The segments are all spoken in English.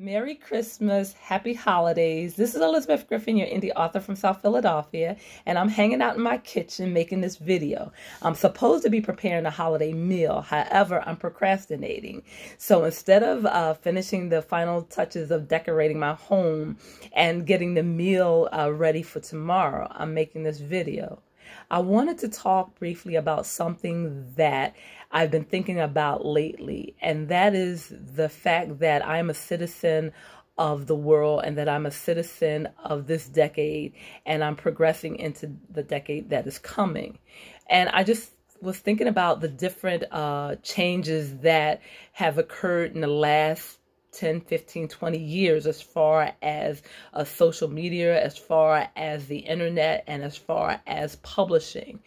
Merry Christmas, Happy Holidays. This is Elizabeth Griffin, your indie author from South Philadelphia, and I'm hanging out in my kitchen making this video. I'm supposed to be preparing a holiday meal, however, I'm procrastinating. So instead of finishing the final touches of decorating my home and getting the meal ready for tomorrow, I'm making this video. I wanted to talk briefly about something that I've been thinking about lately, and that is the fact that I'm a citizen of the world and that I'm a citizen of this decade, and I'm progressing into the decade that is coming. And I just was thinking about the different changes that have occurred in the last 10, 15, 20 years as far as social media, as far as the internet, and as far as publishing.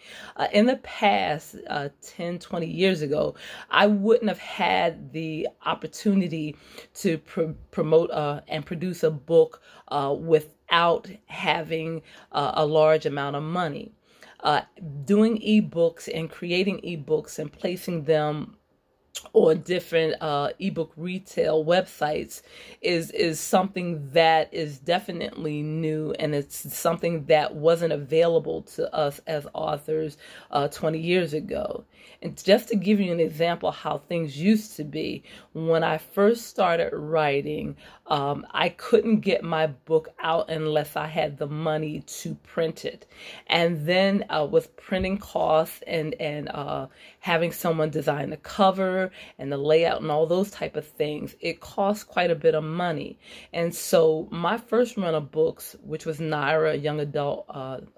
In the past, 10, 20 years ago, I wouldn't have had the opportunity to promote and produce a book without having a large amount of money. Doing ebooks and creating ebooks and placing them on different ebook retail websites is something that is definitely new, and it's something that wasn't available to us as authors 20 years ago. And just to give you an example how things used to be, when I first started writing, I couldn't get my book out unless I had the money to print it. And then with printing costs and having someone design the cover and the layout and all those type of things, it costs quite a bit of money. And so my first run of books, which was Naira, a young adult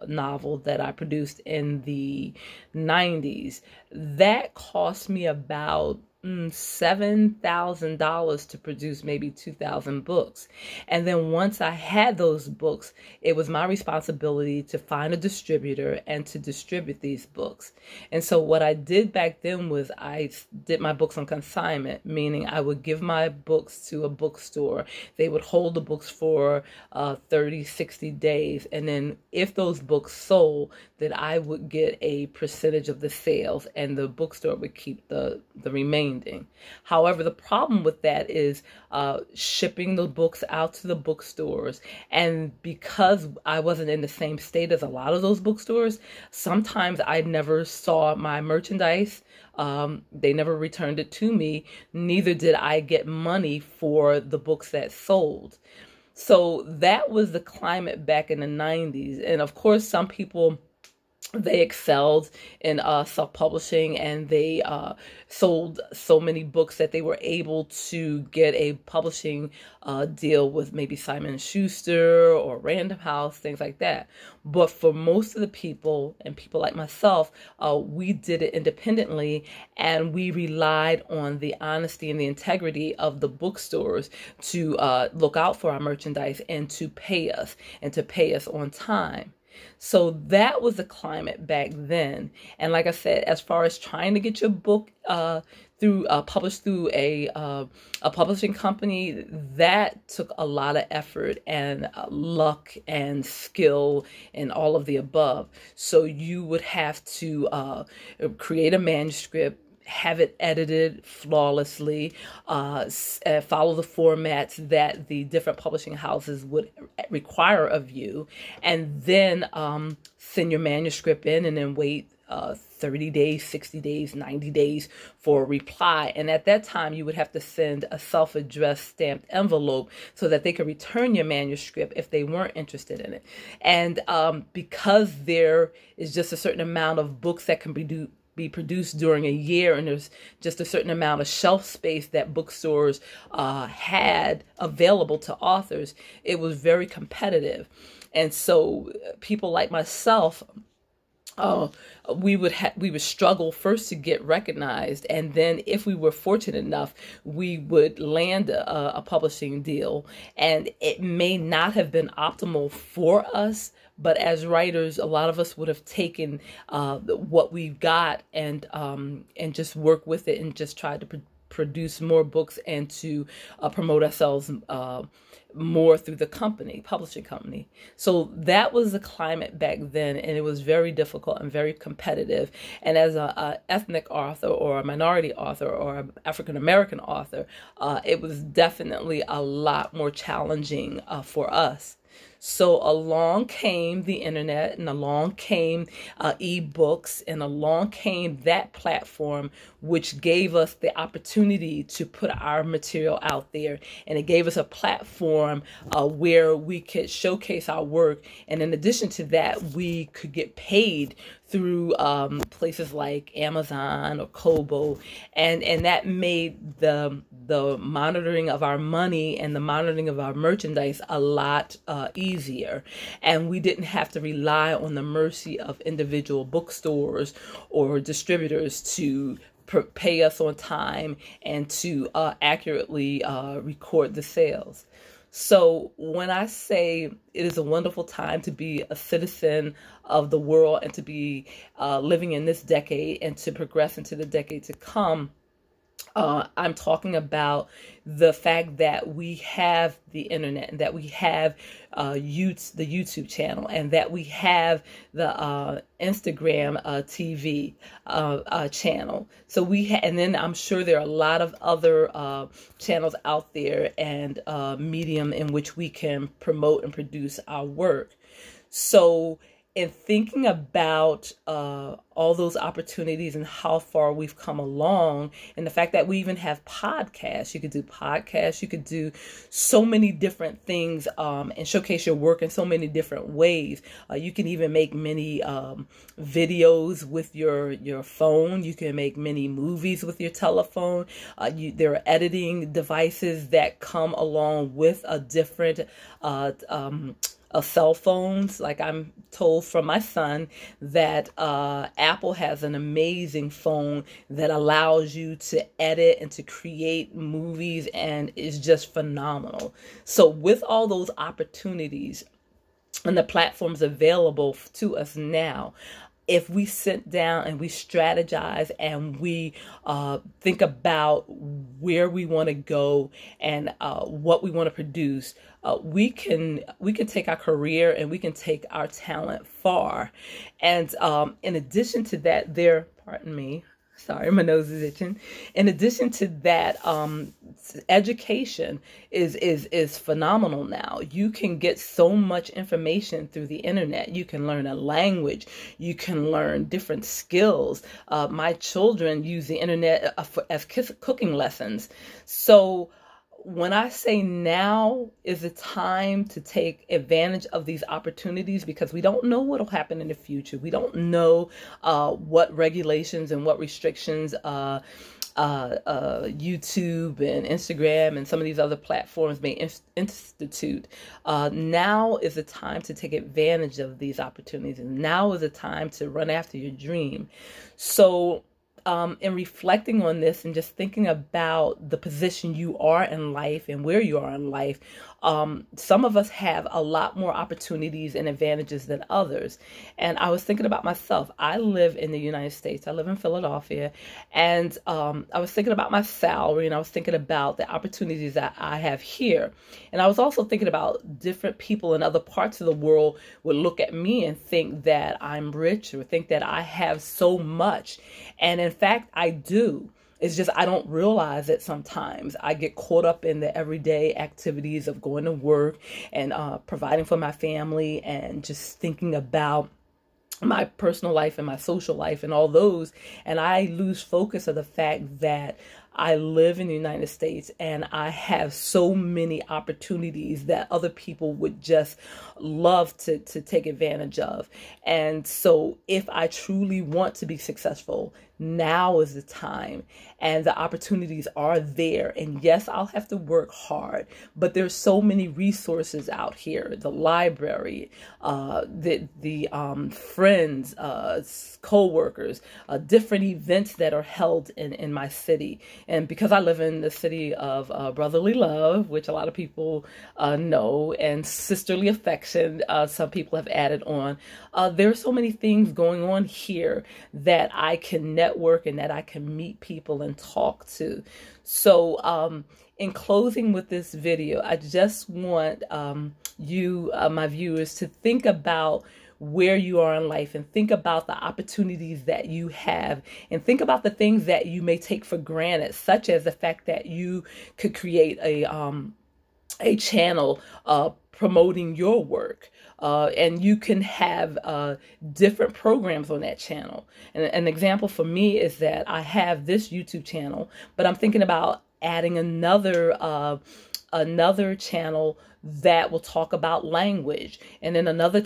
novel that I produced in the 90s, that cost me about $7,000 to produce maybe 2,000 books. And then once I had those books, it was my responsibility to find a distributor and to distribute these books. And so what I did back then was I did my books on consignment, meaning I would give my books to a bookstore. They would hold the books for 30, 60 days. And then if those books sold, then I would get a percentage of the sales and the bookstore would keep the remaining. However, the problem with that is shipping the books out to the bookstores. And because I wasn't in the same state as a lot of those bookstores, sometimes I never saw my merchandise. They never returned it to me. Neither did I get money for the books that sold. So that was the climate back in the 90s. And of course, some people, they excelled in self-publishing, and they sold so many books that they were able to get a publishing deal with maybe Simon & Schuster or Random House, things like that. But for most of the people, and people like myself, we did it independently, and we relied on the honesty and the integrity of the bookstores to look out for our merchandise and to pay us on time. So that was the climate back then. And like I said, as far as trying to get your book published through a publishing company, that took a lot of effort and luck and skill and all of the above. So you would have to create a manuscript, have it edited flawlessly, follow the formats that the different publishing houses would require of you, and then send your manuscript in and then wait 30 days, 60 days, 90 days for a reply. And at that time, you would have to send a self-addressed stamped envelope so that they could return your manuscript if they weren't interested in it. And because there is just a certain amount of books that can be produced during a year, and there's just a certain amount of shelf space that bookstores had available to authors, it was very competitive. And so people like myself, we would struggle first to get recognized, and then if we were fortunate enough, we would land a publishing deal. And it may not have been optimal for us, but as writers, a lot of us would have taken what we've got and just work with it and just try to produce more books and to promote ourselves more through the publishing company. So that was the climate back then, and it was very difficult and very competitive. And as a ethnic author or a minority author or an African American author, it was definitely a lot more challenging for us. So along came the internet, and along came ebooks, and along came that platform, which gave us the opportunity to put our material out there. And it gave us a platform where we could showcase our work. And in addition to that, we could get paid through places like Amazon or Kobo, and that made the monitoring of our money and the monitoring of our merchandise a lot easier. And we didn't have to rely on the mercy of individual bookstores or distributors to pay us on time and to accurately record the sales. So when I say it is a wonderful time to be a citizen of the world and to be living in this decade and to progress into the decade to come, I'm talking about the fact that we have the internet, and that we have the YouTube channel, and that we have the Instagram TV channel. So and then I'm sure there are a lot of other channels out there and medium in which we can promote and produce our work. So in thinking about all those opportunities and how far we've come along, and the fact that we even have podcasts, you could do podcasts, you could do so many different things and showcase your work in so many different ways. You can even make many videos with your phone. You can make many movies with your telephone. There are editing devices that come along with a different cell phones. Like I'm told from my son that Apple has an amazing phone that allows you to edit and to create movies, and is just phenomenal. So with all those opportunities and the platforms available to us now, if we sit down and we strategize and we think about where we want to go and what we want to produce, we can take our career and we can take our talent far. And in addition to that, pardon me, sorry, my nose is itching. In addition to that, education is phenomenal now. You can get so much information through the internet. You can learn a language. You can learn different skills. My children use the internet as cooking lessons. So when I say now is the time to take advantage of these opportunities, because we don't know what will happen in the future. We don't know what regulations and what restrictions YouTube and Instagram and some of these other platforms may institute. Now is the time to take advantage of these opportunities, and now is the time to run after your dream. So in reflecting on this and just thinking about the position you are in life and where you are in life, some of us have a lot more opportunities and advantages than others. And I was thinking about myself. I live in the United States. I live in Philadelphia. And I was thinking about my salary, and I was thinking about the opportunities that I have here. And I was also thinking about different people in other parts of the world would look at me and think that I'm rich, or think that I have so much. And in fact, I do. It's just I don't realize it sometimes. I get caught up in the everyday activities of going to work and providing for my family, and just thinking about my personal life and my social life and all those. And I lose focus of the fact that I live in the United States and I have so many opportunities that other people would just love to take advantage of. And so if I truly want to be successful, now is the time, and the opportunities are there. And yes, I'll have to work hard, but there's so many resources out here: the library, the friends, co-workers, different events that are held in my city. And because I live in the city of brotherly love, which a lot of people know, and sisterly affection, some people have added on, there are so many things going on here that I can never network and that I can meet people and talk to. So in closing with this video, I just want you, my viewers, to think about where you are in life and think about the opportunities that you have and think about the things that you may take for granted, such as the fact that you could create a channel promoting your work. And you can have different programs on that channel. And an example for me is that I have this YouTube channel, but I'm thinking about adding another channel that will talk about language, and then another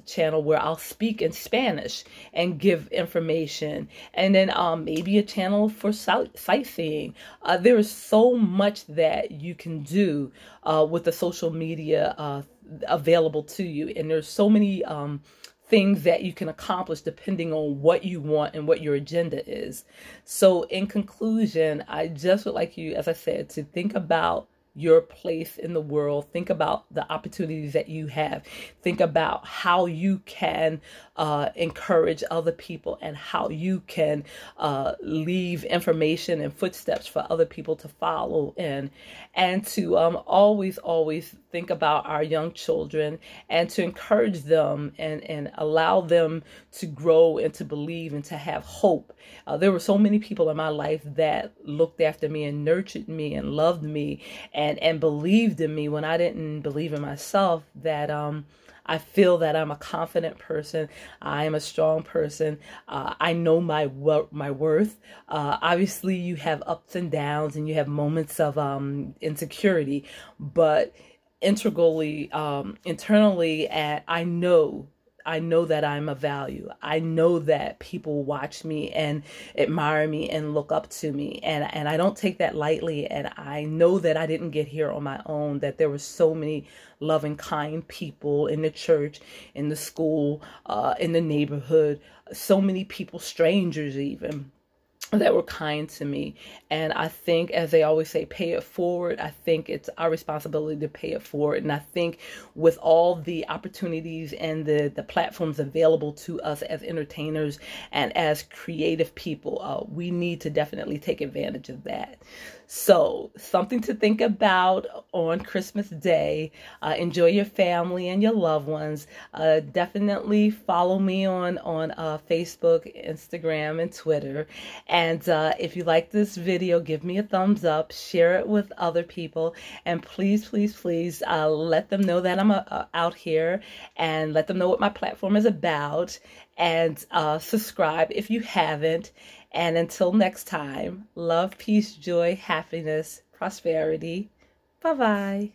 channel where I'll speak in Spanish and give information, and then maybe a channel for sightseeing. There is so much that you can do with the social media available to you, and there's so many things that you can accomplish depending on what you want and what your agenda is. So in conclusion, I just would like you, as I said, to think about your place in the world. Think about the opportunities that you have. Think about how you can encourage other people and how you can leave information and footsteps for other people to follow in. And to always think about our young children and to encourage them and allow them to grow and to believe and to have hope. There were so many people in my life that looked after me and nurtured me and loved me and believed in me when I didn't believe in myself, that I feel that I'm a confident person. I am a strong person. I know my worth. Obviously, you have ups and downs and you have moments of insecurity, but internally, I know that I'm of value. I know that people watch me and admire me and look up to me. And I don't take that lightly. And I know that I didn't get here on my own, that there were so many loving, kind people in the church, in the school, in the neighborhood, so many people, strangers even, that were kind to me. And I think, as they always say, pay it forward. I think it's our responsibility to pay it forward. And I think with all the opportunities and the platforms available to us as entertainers and as creative people, we need to definitely take advantage of that. So something to think about on Christmas Day. Enjoy your family and your loved ones. Definitely follow me on Facebook, Instagram, and Twitter. And if you like this video, give me a thumbs up, share it with other people, and please, please, please let them know that I'm out here, and let them know what my platform is about, and subscribe if you haven't. And until next time, love, peace, joy, happiness, prosperity. Bye-bye.